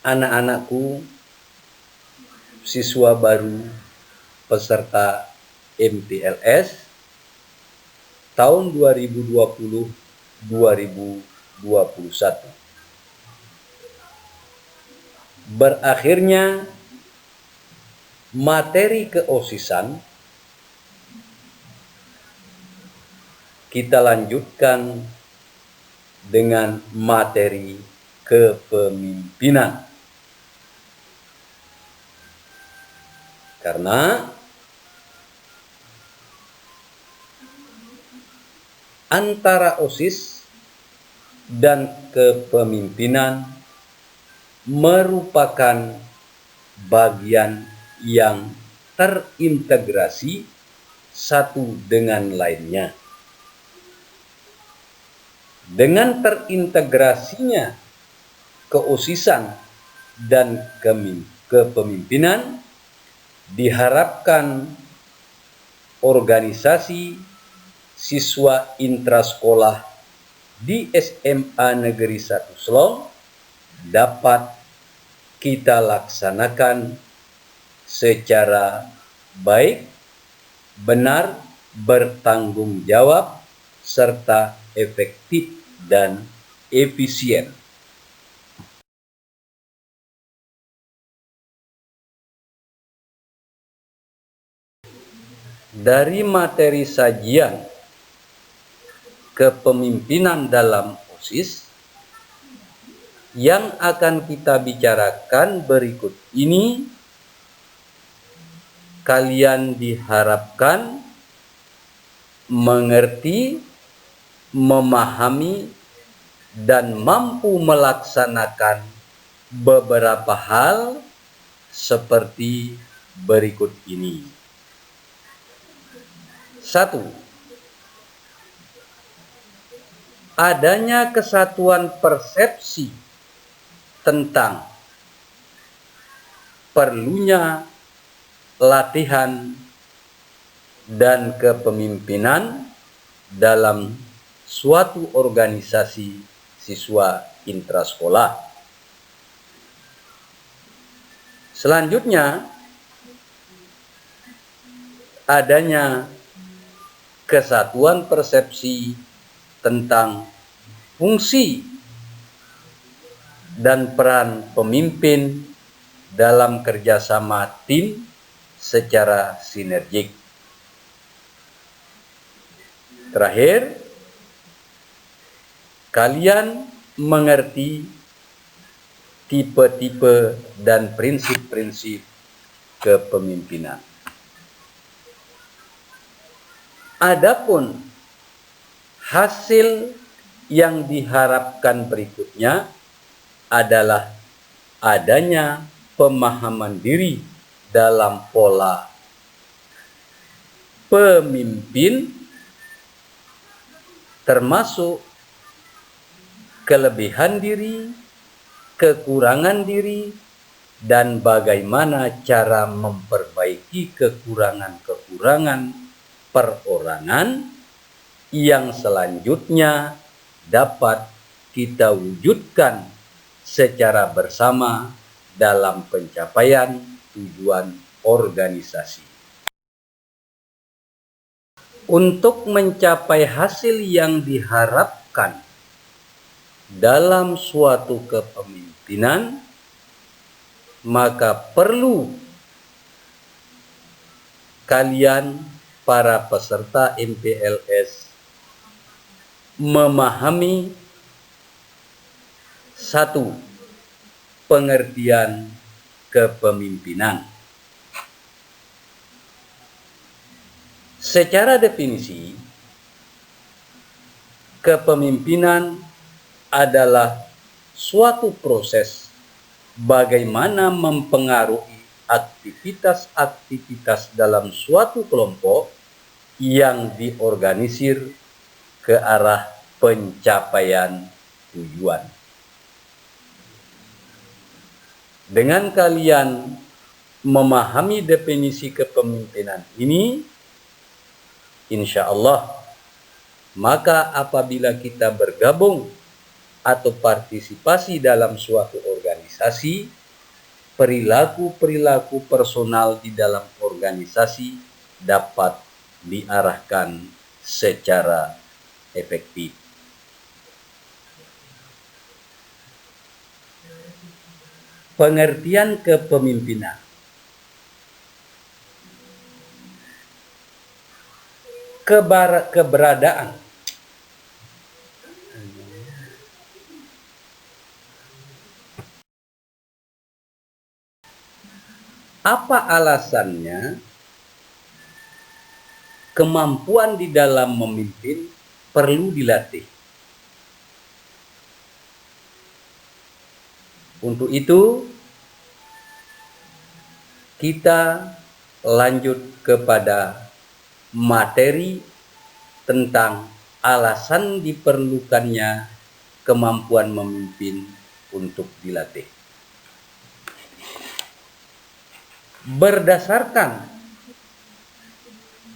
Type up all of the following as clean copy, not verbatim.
anak-anakku, siswa baru peserta MTLS tahun 2020-2021. Berakhirnya materi keOSISan, kita lanjutkan dengan materi kepemimpinan. Karena antara OSIS dan kepemimpinan merupakan bagian yang terintegrasi satu dengan lainnya. Dengan terintegrasinya keOSISan dan kepemimpinan, diharapkan organisasi siswa intrasekolah di SMA Negeri 1 Selong dapat kita laksanakan secara baik, benar, bertanggung jawab, serta efektif dan efisien. Dari materi sajian kepemimpinan dalam OSIS yang akan kita bicarakan berikut ini, kalian diharapkan mengerti, memahami, dan mampu melaksanakan beberapa hal seperti berikut ini. 1. Adanya kesatuan persepsi tentang perlunya latihan dan kepemimpinan dalam suatu organisasi siswa intrasekolah. Selanjutnya, adanya kesatuan persepsi tentang fungsi dan peran pemimpin dalam kerjasama tim secara sinergik. Terakhir, kalian mengerti tipe-tipe dan prinsip-prinsip kepemimpinan. Adapun hasil yang diharapkan berikutnya adalah adanya pemahaman diri dalam pola pemimpin, termasuk kelebihan diri, kekurangan diri, dan bagaimana cara memperbaiki kekurangan-kekurangan perorangan yang selanjutnya dapat kita wujudkan secara bersama dalam pencapaian tujuan organisasi. Untuk mencapai hasil yang diharapkan dalam suatu kepemimpinan, maka perlu kalian para peserta MTLS memahami 1. Pengertian kepemimpinan. Secara definisi, kepemimpinan adalah suatu proses bagaimana mempengaruhi aktivitas-aktivitas dalam suatu kelompok yang diorganisir ke arah pencapaian tujuan. Dengan kalian memahami definisi kepemimpinan ini, insya Allah, maka apabila kita bergabung atau partisipasi dalam suatu organisasi, organisasi, perilaku-perilaku personal di dalam organisasi dapat diarahkan secara efektif. Pengertian kepemimpinan. Keberadaan apa alasannya kemampuan di dalam memimpin perlu dilatih? Untuk itu, kita lanjut kepada materi tentang alasan diperlukannya kemampuan memimpin untuk dilatih. Berdasarkan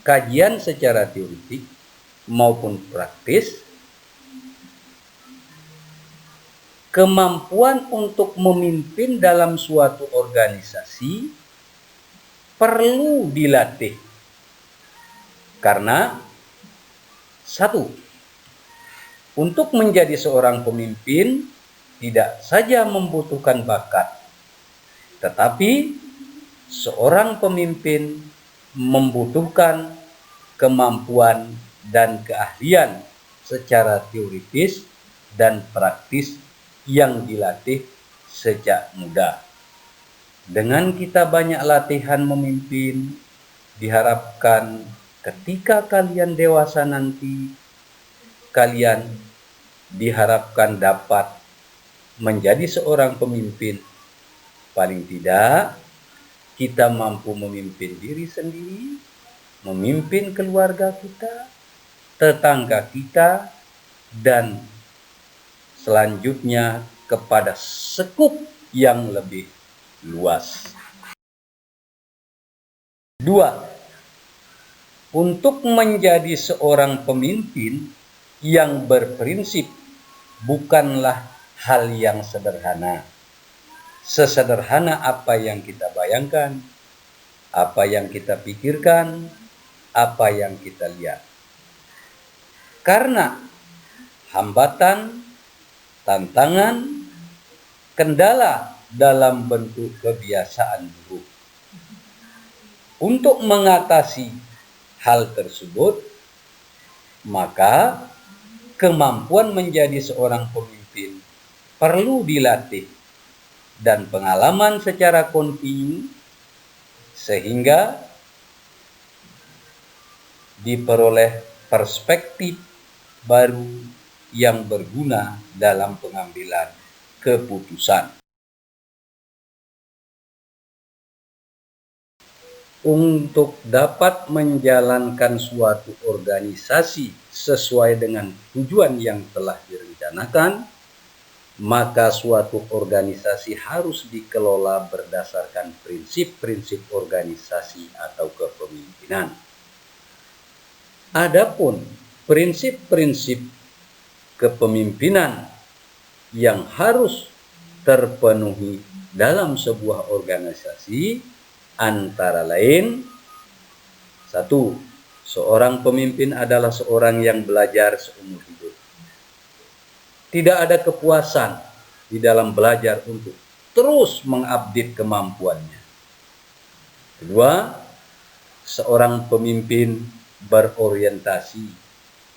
kajian secara teoretik maupun praktis, kemampuan untuk memimpin dalam suatu organisasi perlu dilatih. Karena satu, untuk menjadi seorang pemimpin tidak saja membutuhkan bakat, tetapi seorang pemimpin membutuhkan kemampuan dan keahlian secara teoritis dan praktis yang dilatih sejak muda. Dengan kita banyak latihan memimpin, diharapkan ketika kalian dewasa nanti, kalian diharapkan dapat menjadi seorang pemimpin. Paling tidak, kita mampu memimpin diri sendiri, memimpin keluarga kita, tetangga kita, dan selanjutnya kepada skup yang lebih luas. 2. Untuk menjadi seorang pemimpin yang berprinsip bukanlah hal yang sederhana. Sesederhana apa yang kita bayangkan, apa yang kita pikirkan, apa yang kita lihat. Karena hambatan, tantangan, kendala dalam bentuk kebiasaan buruk. Untuk mengatasi hal tersebut, maka kemampuan menjadi seorang pemimpin perlu dilatih dan pengalaman secara kontinu sehingga diperoleh perspektif baru yang berguna dalam pengambilan keputusan. Untuk dapat menjalankan suatu organisasi sesuai dengan tujuan yang telah direncanakan, maka suatu organisasi harus dikelola berdasarkan prinsip-prinsip organisasi atau kepemimpinan. Adapun prinsip-prinsip kepemimpinan yang harus terpenuhi dalam sebuah organisasi antara lain: 1. Seorang pemimpin adalah seorang yang belajar seumur hidup. Tidak ada kepuasan di dalam belajar untuk terus mengupdate kemampuannya. 2. Seorang pemimpin berorientasi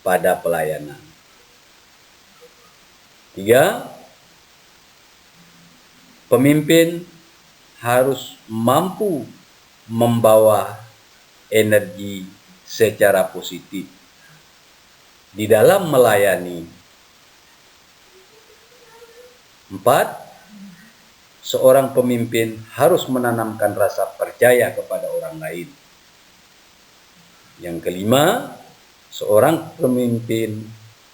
pada pelayanan. 3. Pemimpin harus mampu membawa energi secara positif di dalam melayani. 4. Seorang pemimpin harus menanamkan rasa percaya kepada orang lain. Yang kelima, seorang pemimpin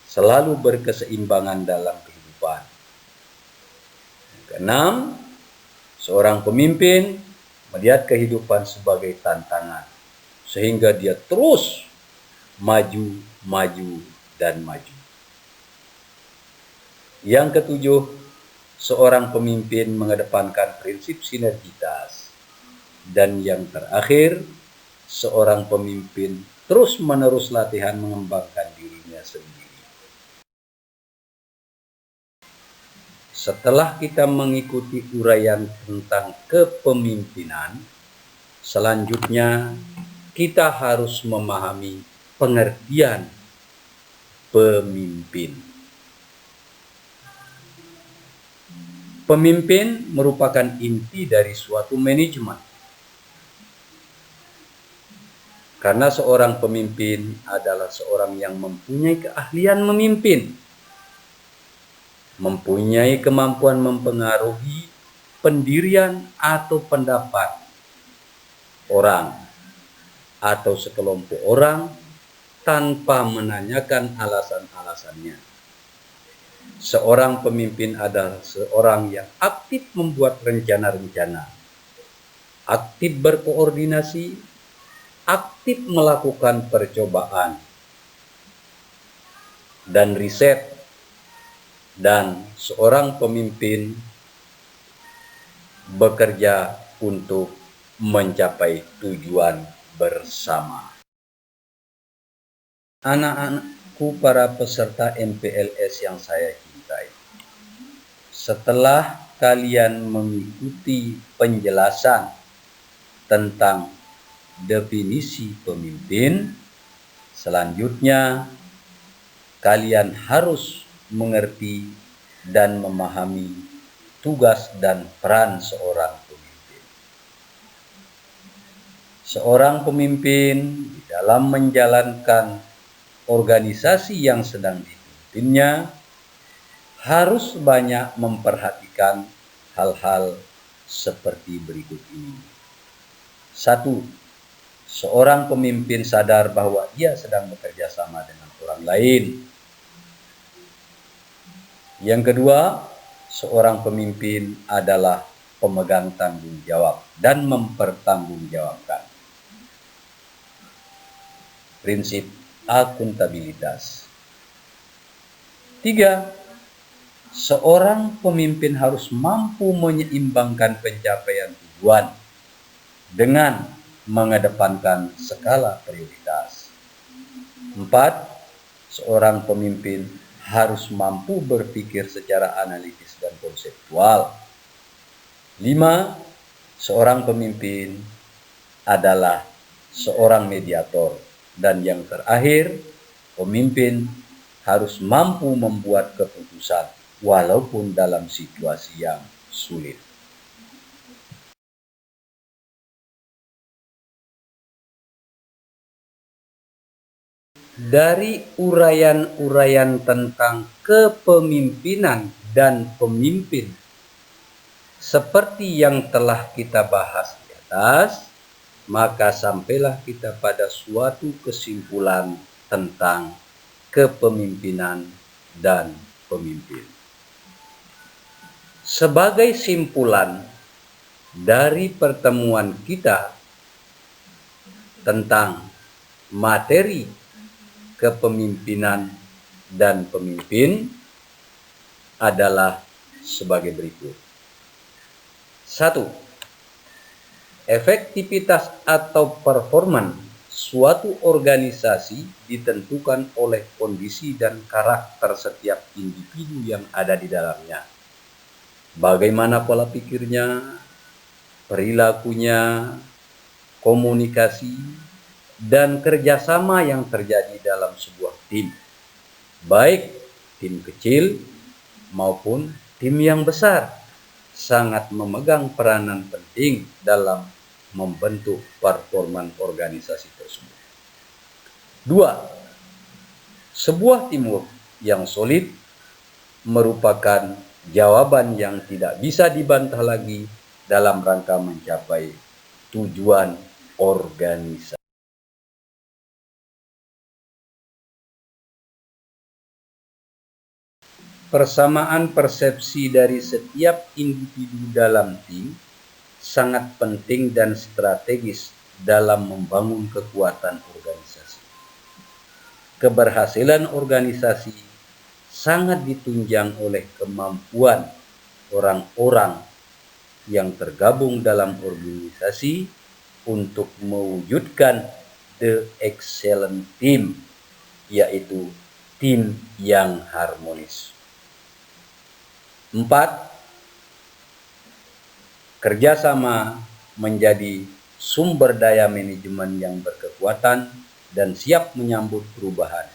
selalu berkeseimbangan dalam kehidupan. Yang keenam, seorang pemimpin melihat kehidupan sebagai tantangan, sehingga dia terus maju, dan maju. Yang ketujuh, seorang pemimpin mengedepankan prinsip sinergitas. Dan yang terakhir, seorang pemimpin terus-menerus latihan mengembangkan dirinya sendiri. Setelah kita mengikuti uraian tentang kepemimpinan, selanjutnya kita harus memahami pengertian pemimpin. Pemimpin merupakan inti dari suatu manajemen. Karena seorang pemimpin adalah seorang yang mempunyai keahlian memimpin, mempunyai kemampuan mempengaruhi pendirian atau pendapat orang atau sekelompok orang tanpa menanyakan alasan-alasannya. Seorang pemimpin adalah seorang yang aktif membuat rencana-rencana, aktif berkoordinasi, aktif melakukan percobaan dan riset, dan seorang pemimpin bekerja untuk mencapai tujuan bersama. Anak-anakku, para peserta MPLS yang saya cintai, setelah kalian mengikuti penjelasan tentang definisi pemimpin, selanjutnya kalian harus mengerti dan memahami tugas dan peran seorang pemimpin. Seorang pemimpin di dalam menjalankan organisasi yang sedang dipimpinnya harus banyak memperhatikan hal-hal seperti berikut ini. 1. Seorang pemimpin sadar bahwa ia sedang bekerja sama dengan orang lain. Yang kedua, seorang pemimpin adalah pemegang tanggung jawab dan mempertanggungjawabkan. Prinsip akuntabilitas. 3. Seorang pemimpin harus mampu menyeimbangkan pencapaian tujuan dengan mengedepankan skala prioritas. 4. Seorang pemimpin harus mampu berpikir secara analitis dan konseptual. 5. Seorang pemimpin adalah seorang mediator. Dan yang terakhir, pemimpin harus mampu membuat keputusan walaupun dalam situasi yang sulit. Dari uraian-uraian tentang kepemimpinan dan pemimpin seperti yang telah kita bahas di atas, maka sampailah kita pada suatu kesimpulan tentang kepemimpinan dan pemimpin. Sebagai simpulan dari pertemuan kita tentang materi kepemimpinan dan pemimpin adalah sebagai berikut. 1. Efektivitas atau performa suatu organisasi ditentukan oleh kondisi dan karakter setiap individu yang ada di dalamnya. Bagaimana pola pikirnya, perilakunya, komunikasi, dan kerjasama yang terjadi dalam sebuah tim, baik tim kecil maupun tim yang besar, sangat memegang peranan penting dalam membentuk performa organisasi tersebut. 2. Sebuah teamwork yang solid merupakan jawaban yang tidak bisa dibantah lagi dalam rangka mencapai tujuan organisasi. Persamaan persepsi dari setiap individu dalam tim sangat penting dan strategis dalam membangun kekuatan organisasi. Keberhasilan organisasi sangat ditunjang oleh kemampuan orang-orang yang tergabung dalam organisasi untuk mewujudkan the excellent team, yaitu tim yang harmonis. 4. Kerjasama menjadi sumber daya manajemen yang berkekuatan dan siap menyambut perubahan,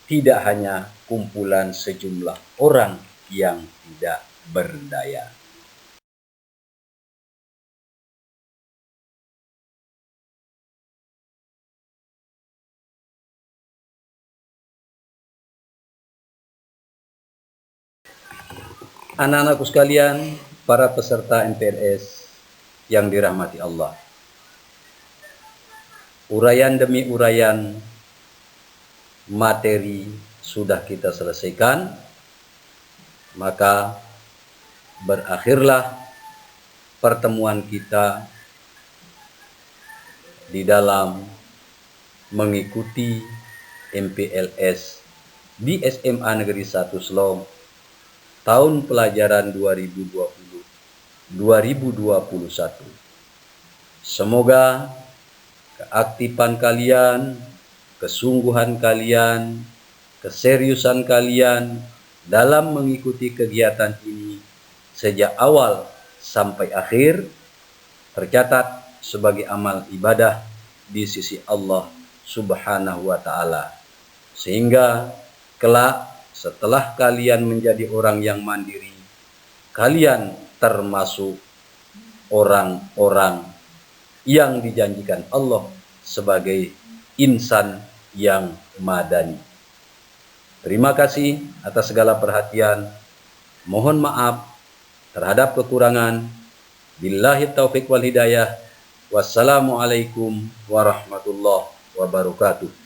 tidak hanya kumpulan sejumlah orang yang tidak berdaya. Anak-anakku sekalian, para peserta MPLS yang dirahmati Allah. Uraian demi uraian materi sudah kita selesaikan, maka berakhirlah pertemuan kita di dalam mengikuti MPLS di SMA Negeri 1 Selong tahun pelajaran 2020-2021. Semoga keaktifan kalian, kesungguhan kalian, keseriusan kalian dalam mengikuti kegiatan ini sejak awal sampai akhir tercatat sebagai amal ibadah di sisi Allah Subhanahu wa Ta'ala, sehingga kelak setelah kalian menjadi orang yang mandiri, kalian termasuk orang-orang yang dijanjikan Allah sebagai insan yang madani. Terima kasih atas segala perhatian. Mohon maaf terhadap kekurangan. Billahi taufiq wal hidayah. Wassalamualaikum warahmatullahi wabarakatuh.